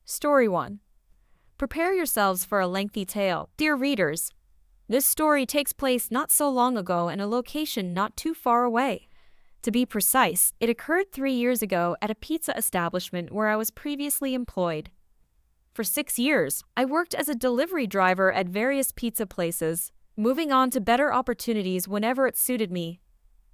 Story 1. Prepare yourselves for a lengthy tale. Dear readers, this story takes place not so long ago in a location not too far away. To be precise, it occurred 3 years ago at a pizza establishment where I was previously employed. For 6 years, I worked as a delivery driver at various pizza places, moving on to better opportunities whenever it suited me.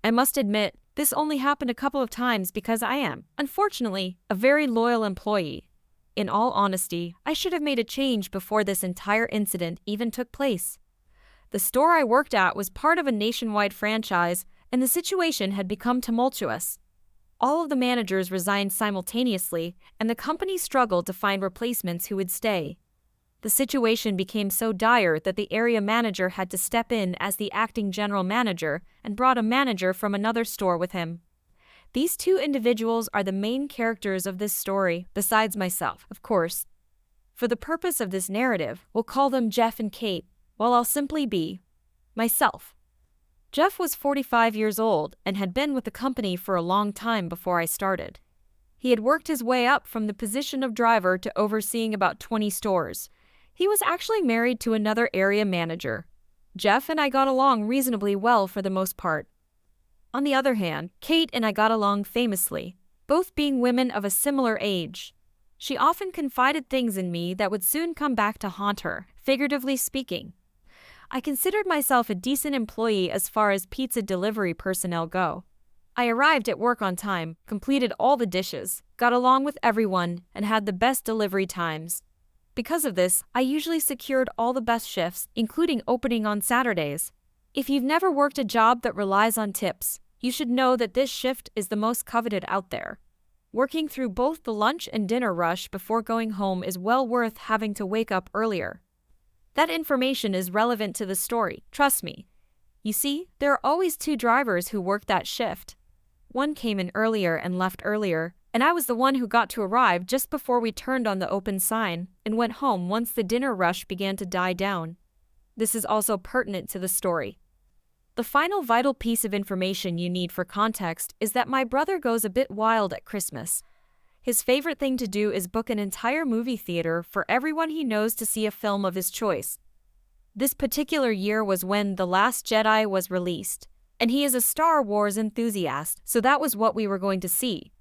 I must admit, this only happened a couple of times because I am, unfortunately, a very loyal employee. In all honesty, I should have made a change before this entire incident even took place. The store I worked at was part of a nationwide franchise, and the situation had become tumultuous. All of the managers resigned simultaneously, and the company struggled to find replacements who would stay. The situation became so dire that the area manager had to step in as the acting general manager and brought a manager from another store with him. These two individuals are the main characters of this story, besides myself, of course. For the purpose of this narrative, we'll call them Jeff and Kate, while I'll simply be myself. Jeff was 45 years old and had been with the company for a long time before I started. He had worked his way up from the position of driver to overseeing about 20 stores. He was actually married to another area manager. Jeff and I got along reasonably well for the most part. On the other hand, Kate and I got along famously, both being women of a similar age. She often confided things in me that would soon come back to haunt her, figuratively speaking. I considered myself a decent employee as far as pizza delivery personnel go. I arrived at work on time, completed all the dishes, got along with everyone, and had the best delivery times. Because of this, I usually secured all the best shifts, including opening on Saturdays. If you've never worked a job that relies on tips, you should know that this shift is the most coveted out there. Working through both the lunch and dinner rush before going home is well worth having to wake up earlier. That information is relevant to the story, trust me. You see, there are always two drivers who work that shift. One came in earlier and left earlier, and I was the one who got to arrive just before we turned on the open sign and went home once the dinner rush began to die down. This is also pertinent to the story. The final vital piece of information you need for context is that my brother goes a bit wild at Christmas. His favorite thing to do is book an entire movie theater for everyone he knows to see a film of his choice. This particular year was when The Last Jedi was released, and he is a Star Wars enthusiast, so that was what we were going to see.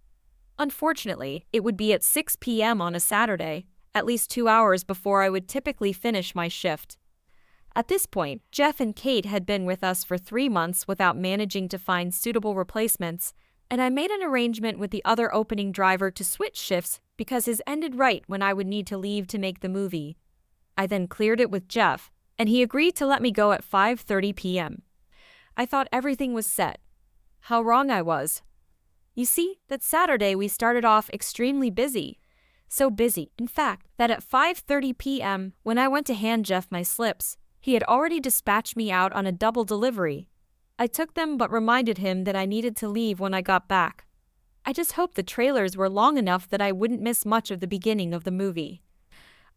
Unfortunately, it would be at 6 p.m. on a Saturday, at least 2 hours before I would typically finish my shift. At this point, Jeff and Kate had been with us for 3 months without managing to find suitable replacements, and I made an arrangement with the other opening driver to switch shifts because his ended right when I would need to leave to make the movie. I then cleared it with Jeff, and he agreed to let me go at 5:30 p.m. I thought everything was set. How wrong I was. You see, that Saturday we started off extremely busy. So busy, in fact, that at 5:30 p.m., when I went to hand Jeff my slips, he had already dispatched me out on a double delivery. I took them but reminded him that I needed to leave when I got back. I just hoped the trailers were long enough that I wouldn't miss much of the beginning of the movie.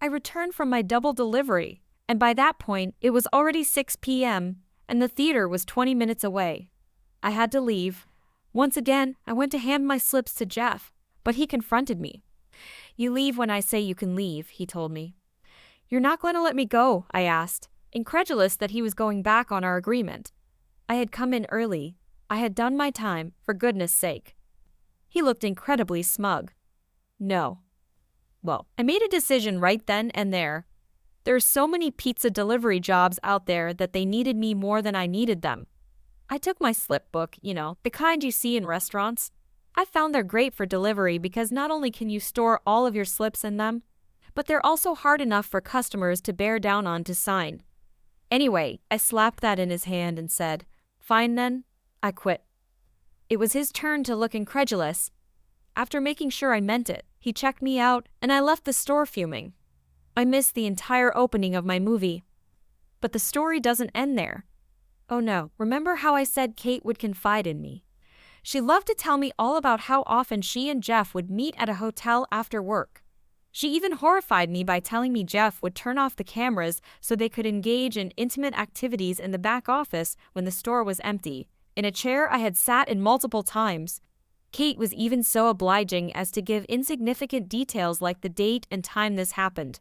I returned from my double delivery, and by that point it was already 6 p.m., and the theater was 20 minutes away. I had to leave. Once again, I went to hand my slips to Jeff, but he confronted me. "You leave when I say you can leave," he told me. "You're not going to let me go?" I asked, incredulous that he was going back on our agreement. I had come in early. I had done my time, for goodness sake. He looked incredibly smug. No. Well, I made a decision right then and there. There are so many pizza delivery jobs out there that they needed me more than I needed them. I took my slip book, the kind you see in restaurants. I found they're great for delivery because not only can you store all of your slips in them, but they're also hard enough for customers to bear down on to sign. Anyway, I slapped that in his hand and said, "Fine then, I quit." It was his turn to look incredulous. After making sure I meant it, he checked me out and I left the store fuming. I missed the entire opening of my movie. But the story doesn't end there. Oh no, remember how I said Kate would confide in me? She loved to tell me all about how often she and Jeff would meet at a hotel after work. She even horrified me by telling me Jeff would turn off the cameras so they could engage in intimate activities in the back office when the store was empty, in a chair I had sat in multiple times. Kate was even so obliging as to give insignificant details like the date and time this happened.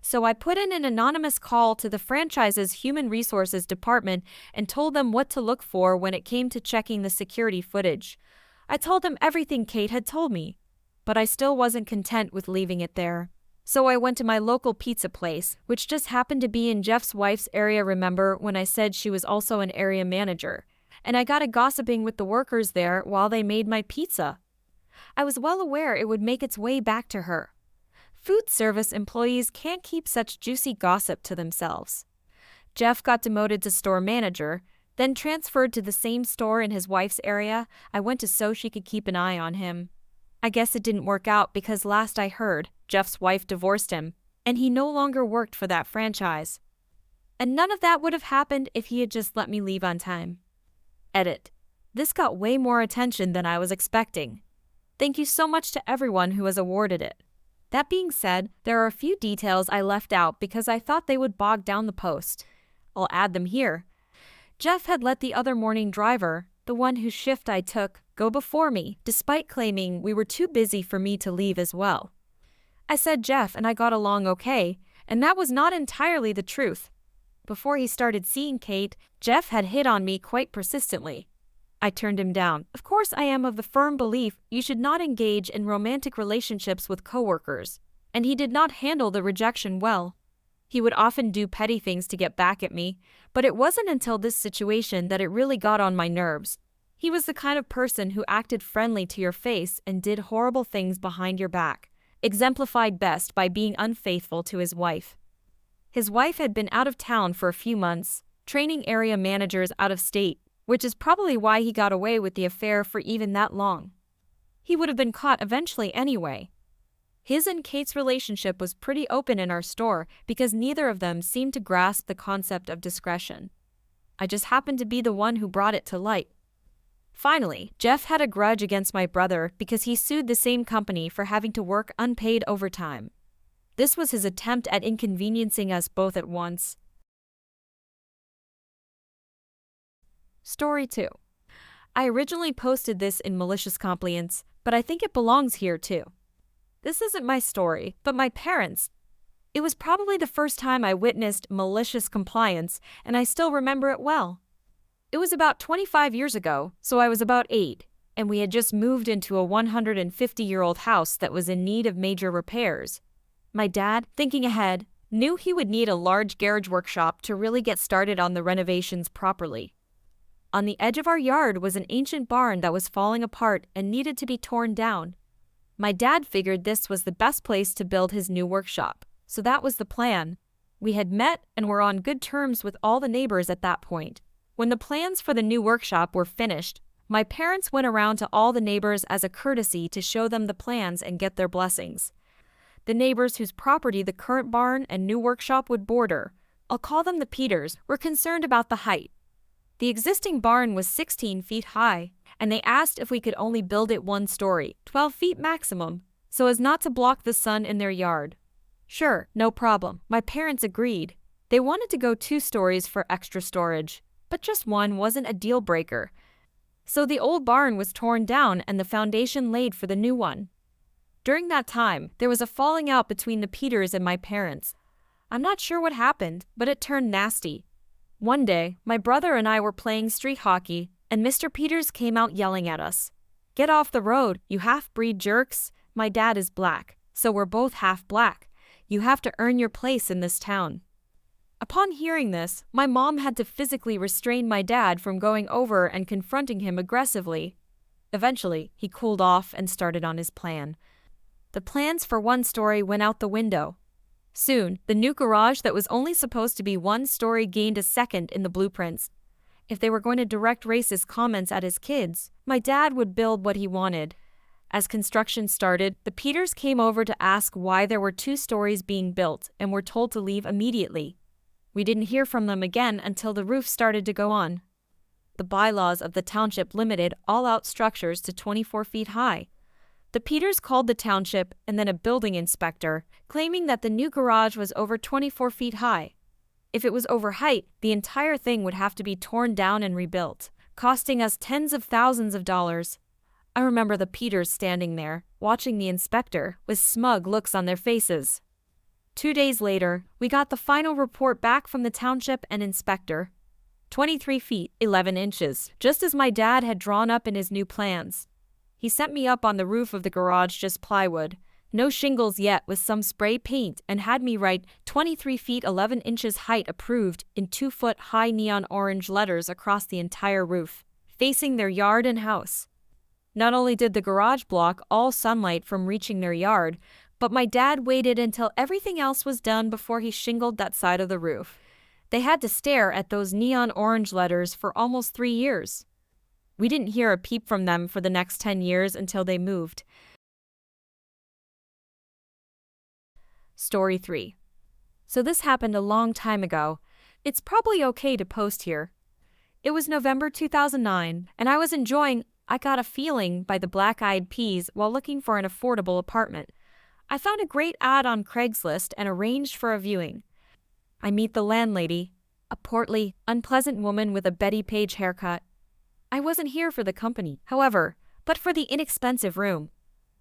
So I put in an anonymous call to the franchise's human resources department and told them what to look for when it came to checking the security footage. I told them everything Kate had told me. But I still wasn't content with leaving it there. So I went to my local pizza place, which just happened to be in Jeff's wife's area. Remember when I said she was also an area manager? And I got a gossiping with the workers there while they made my pizza. I was well aware it would make its way back to her. Food service employees can't keep such juicy gossip to themselves. Jeff got demoted to store manager, then transferred to the same store in his wife's area. I went to so she could keep an eye on him. I guess it didn't work out because last I heard, Jeff's wife divorced him, and he no longer worked for that franchise. And none of that would have happened if he had just let me leave on time. Edit. This got way more attention than I was expecting. Thank you so much to everyone who has awarded it. That being said, there are a few details I left out because I thought they would bog down the post. I'll add them here. Jeff had let the other morning driver, the one whose shift I took, go before me, despite claiming we were too busy for me to leave as well. I said Jeff and I got along okay, and that was not entirely the truth. Before he started seeing Kate, Jeff had hit on me quite persistently. I turned him down. Of course, I am of the firm belief you should not engage in romantic relationships with coworkers, and he did not handle the rejection well. He would often do petty things to get back at me, but it wasn't until this situation that it really got on my nerves. He was the kind of person who acted friendly to your face and did horrible things behind your back, exemplified best by being unfaithful to his wife. His wife had been out of town for a few months, training area managers out of state, which is probably why he got away with the affair for even that long. He would have been caught eventually anyway. His and Kate's relationship was pretty open in our store because neither of them seemed to grasp the concept of discretion. I just happened to be the one who brought it to light. Finally, Jeff had a grudge against my brother because he sued the same company for having to work unpaid overtime. This was his attempt at inconveniencing us both at once. Story 2. I originally posted this in malicious compliance, but I think it belongs here too. This isn't my story, but my parents'. It was probably the first time I witnessed malicious compliance, and I still remember it well. It was about 25 years ago, so I was about 8, and we had just moved into a 150-year-old house that was in need of major repairs. My dad, thinking ahead, knew he would need a large garage workshop to really get started on the renovations properly. On the edge of our yard was an ancient barn that was falling apart and needed to be torn down. My dad figured this was the best place to build his new workshop, so that was the plan. We had met and were on good terms with all the neighbors at that point. When the plans for the new workshop were finished, my parents went around to all the neighbors as a courtesy to show them the plans and get their blessings. The neighbors whose property the current barn and new workshop would border, I'll call them the Peters, were concerned about the height. The existing barn was 16 feet high, and they asked if we could only build it one story, 12 feet maximum, so as not to block the sun in their yard. Sure, no problem. My parents agreed. They wanted to go 2 stories for extra storage, but just one wasn't a deal breaker. So the old barn was torn down and the foundation laid for the new one. During that time, there was a falling out between the Peters and my parents. I'm not sure what happened, but it turned nasty. One day, my brother and I were playing street hockey, and Mr. Peters came out yelling at us. "Get off the road, you half-breed jerks. My dad is black, so we're both half black. You have to earn your place in this town." Upon hearing this, my mom had to physically restrain my dad from going over and confronting him aggressively. Eventually, he cooled off and started on his plan. The plans for one story went out the window. Soon, the new garage that was only supposed to be 1 story gained a second in the blueprints. If they were going to direct racist comments at his kids, my dad would build what he wanted. As construction started, the Peters came over to ask why there were 2 stories being built and were told to leave immediately. We didn't hear from them again until the roof started to go on. The bylaws of the township limited all-out structures to 24 feet high. The Peters called the township and then a building inspector, claiming that the new garage was over 24 feet high. If it was over height, the entire thing would have to be torn down and rebuilt, costing us tens of thousands of dollars. I remember the Peters standing there, watching the inspector, with smug looks on their faces. 2 days later, we got the final report back from the township and inspector. 23 feet, 11 inches, just as my dad had drawn up in his new plans. He set me up on the roof of the garage, just plywood, no shingles yet, with some spray paint, and had me write 23 feet 11 inches height approved in 2-foot high neon orange letters across the entire roof, facing their yard and house. Not only did the garage block all sunlight from reaching their yard, but my dad waited until everything else was done before he shingled that side of the roof. They had to stare at those neon orange letters for almost 3 years. We didn't hear a peep from them for the next 10 years until they moved. Story 3. So this happened a long time ago. It's probably okay to post here. It was November 2009, and I was enjoying I Got a Feeling by the Black Eyed Peas while looking for an affordable apartment. I found a great ad on Craigslist and arranged for a viewing. I meet the landlady, a portly, unpleasant woman with a Betty Page haircut. I wasn't here for the company, however, but for the inexpensive room.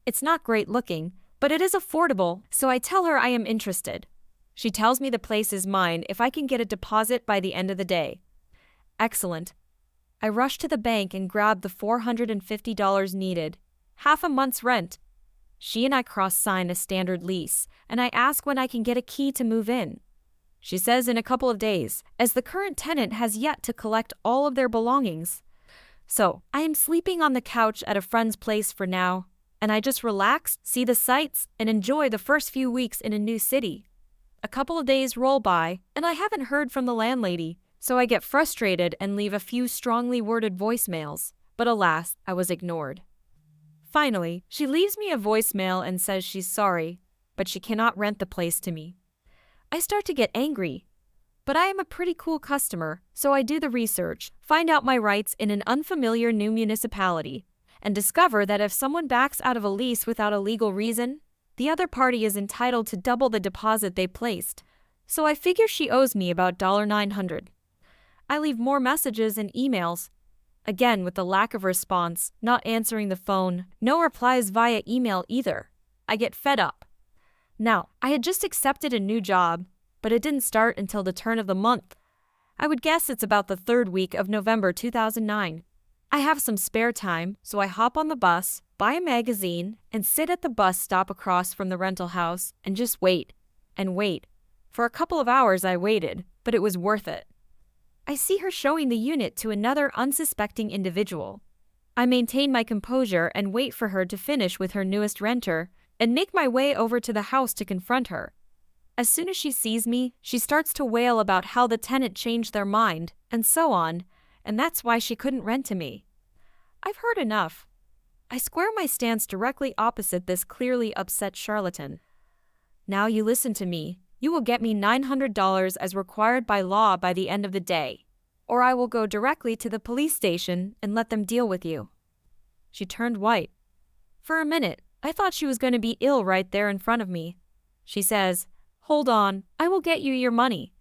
It's not great looking, but it is affordable, so I tell her I am interested. She tells me the place is mine if I can get a deposit by the end of the day. Excellent. I rush to the bank and grab the $450 needed, half a month's rent. She and I cross-sign a standard lease, and I ask when I can get a key to move in. She says in a couple of days, as the current tenant has yet to collect all of their belongings. So, I am sleeping on the couch at a friend's place for now, and I just relax, see the sights, and enjoy the first few weeks in a new city. A couple of days roll by, and I haven't heard from the landlady, so I get frustrated and leave a few strongly worded voicemails, but alas, I was ignored. Finally, she leaves me a voicemail and says she's sorry, but she cannot rent the place to me. I start to get angry, but I am a pretty cool customer, so I do the research, find out my rights in an unfamiliar new municipality, and discover that if someone backs out of a lease without a legal reason, the other party is entitled to double the deposit they placed. So I figure she owes me about $900. I leave more messages and emails. Again, with the lack of response, not answering the phone, no replies via email either. I get fed up. Now, I had just accepted a new job, but it didn't start until the turn of the month. I would guess it's about the 3rd week of November 2009. I have some spare time, so I hop on the bus, buy a magazine, and sit at the bus stop across from the rental house and just wait and wait. For a couple of hours I waited, but it was worth it. I see her showing the unit to another unsuspecting individual. I maintain my composure and wait for her to finish with her newest renter, and make my way over to the house to confront her. As soon as she sees me, she starts to wail about how the tenant changed their mind, and so on, and that's why she couldn't rent to me. I've heard enough. I square my stance directly opposite this clearly upset charlatan. Now you listen to me. You will get me $900 as required by law by the end of the day, or I will go directly to the police station and let them deal with you. She turned white. For a minute, I thought she was going to be ill right there in front of me. She says, "Hold on, I will get you your money."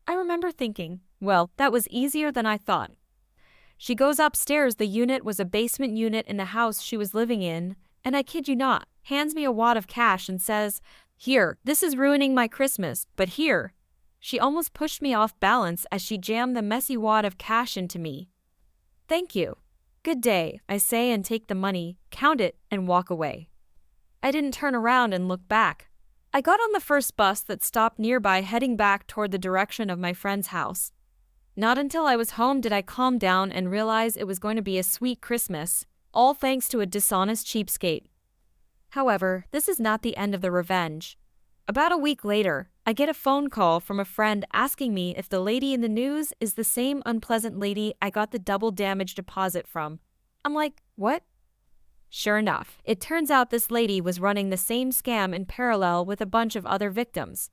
I remember thinking, well, that was easier than I thought. She goes upstairs. The unit was a basement unit in the house she was living in, and I kid you not, hands me a wad of cash and says, "Here, this is ruining my Christmas, but here." She almost pushed me off balance as she jammed the messy wad of cash into me. "Thank you. Good day," I say and take the money, count it, and walk away. I didn't turn around and look back. I got on the first bus that stopped nearby, heading back toward the direction of my friend's house. Not until I was home did I calm down and realize it was going to be a sweet Christmas, all thanks to a dishonest cheapskate. However, this is not the end of the revenge. About a week later, I get a phone call from a friend asking me if the lady in the news is the same unpleasant lady I got the double damage deposit from. I'm like, what? Sure enough, it turns out this lady was running the same scam in parallel with a bunch of other victims.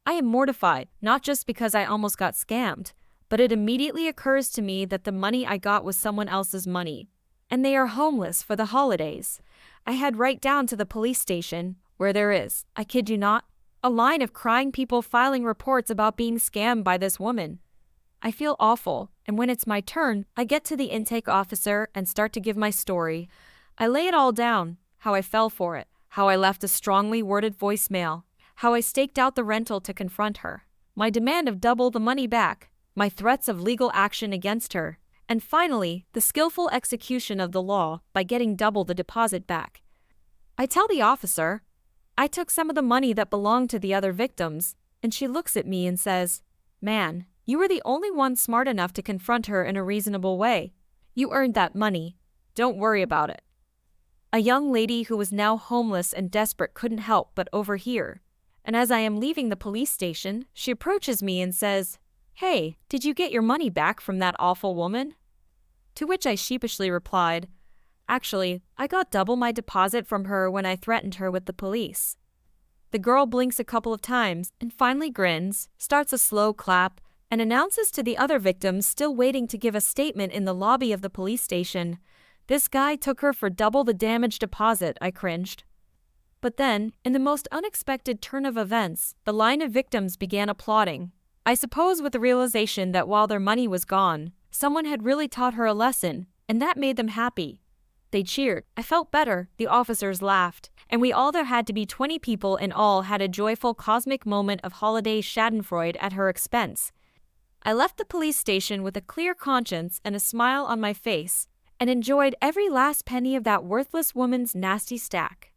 I am mortified, not just because I almost got scammed, but it immediately occurs to me that the money I got was someone else's money, and they are homeless for the holidays. I head right down to the police station, where there is, I kid you not, a line of crying people filing reports about being scammed by this woman. I feel awful, and when it's my turn, I get to the intake officer and start to give my story. I lay it all down, how I fell for it, how I left a strongly worded voicemail, how I staked out the rental to confront her, my demand of double the money back, my threats of legal action against her, and finally, the skillful execution of the law by getting double the deposit back. I tell the officer, I took some of the money that belonged to the other victims, and she looks at me and says, "Man, you were the only one smart enough to confront her in a reasonable way. You earned that money. Don't worry about it." A young lady who was now homeless and desperate couldn't help but overhear, and as I am leaving the police station, she approaches me and says, "Hey, did you get your money back from that awful woman?" To which I sheepishly replied, "Actually, I got double my deposit from her when I threatened her with the police." The girl blinks a couple of times and finally grins, starts a slow clap, and announces to the other victims still waiting to give a statement in the lobby of the police station, "This guy took her for double the damage deposit." I cringed. But then, in the most unexpected turn of events, the line of victims began applauding. I suppose with the realization that while their money was gone, someone had really taught her a lesson, and that made them happy. They cheered, I felt better, the officers laughed, and we all there had to be 20 people in all had a joyful cosmic moment of holiday schadenfreude at her expense. I left the police station with a clear conscience and a smile on my face, and enjoyed every last penny of that worthless woman's nasty stack.